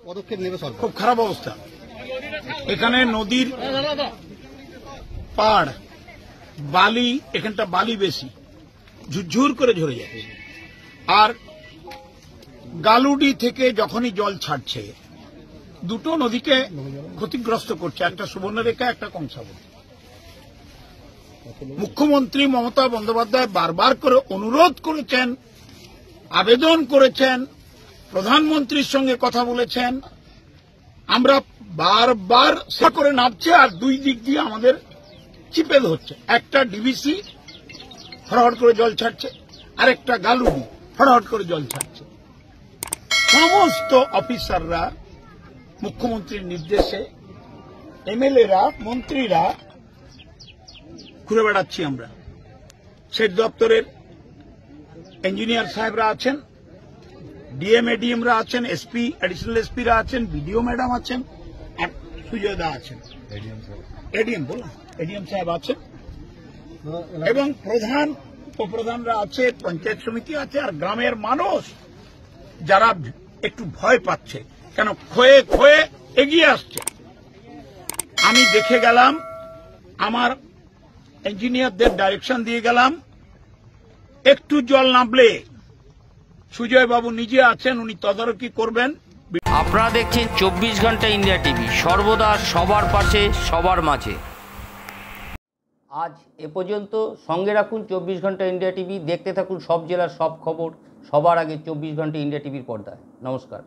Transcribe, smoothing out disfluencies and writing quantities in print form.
পদক্ষেপ নেবে সরকার? খুব খারাপ অবস্থা। এখানে নদীর পাড় বালি, এখানটা বালি বেশি, ঝুরঝুর করে ঝরে যাচ্ছে। আর গালুডি থেকে যখনই জল ছাড়ছে দুটো নদীকে ক্ষতিগ্রস্ত করছে, একটা সুবর্ণরেখা, একটা কংসাবতী। মুখ্যমন্ত্রী মমতা বন্দ্যোপাধ্যায় বারবার করে অনুরোধ করেছেন, আবেদন করেছেন, প্রধানমন্ত্রীর সঙ্গে কথা বলেছেন। আমরা বারবার সে করে নামছে আর দুই দিক দিয়ে আমাদের চিপে ধরছে। একটা ডিভিসি ফরওয়ার্ড করে জল ছাড়ছে, আর একটা গালুডি ফরওয়ার্ড করে জল ছাড়ছে। সমস্ত অফিসাররা মুখ্যমন্ত্রীর নির্দেশে, এমএলএরা, মন্ত্রীরা ঘুরে বেড়াচ্ছি আমরা। সেচ দপ্তরের ইঞ্জিনিয়ার সাহেবরা আছেন, ডিএম এডিএমরা আছেন, এসপি, অ্যাডিশনাল এসপিরা আছেন, বিডিও ম্যাডাম আছেন, আর সুজয় দা আছেন, এডিএম সাহেব আছেন, এবং প্রধান উপপ্রধানরা আছে, পঞ্চায়েত সমিতি আছে, আর গ্রামের মানুষ যারা একটু ভয় পাচ্ছে, কেন ক্ষয়ে ক্ষয়ে এগিয়ে আসছে। আমি দেখে গেলাম, আমার ইঞ্জিনিয়ারদের ডাইরেকশন দিয়ে গেলাম, একটু জল নামলে সুজয় বাবু নিজে আছেন, উনি তদারকি করবেন। আপনারা দেখছেন 24 ঘন্টা ইন্ডিয়া টিভি, সর্বদা সবার পাশে, সবার মাঝে। আজ এ পর্যন্ত। সঙ্গে রাখুন 24 ঘন্টা ইন্ডিয়া টিভি, দেখতে থাকুন সব জেলার সব খবর সবার আগে 24 ঘন্টা ইন্ডিয়া টিভির পর্দায়। নমস্কার।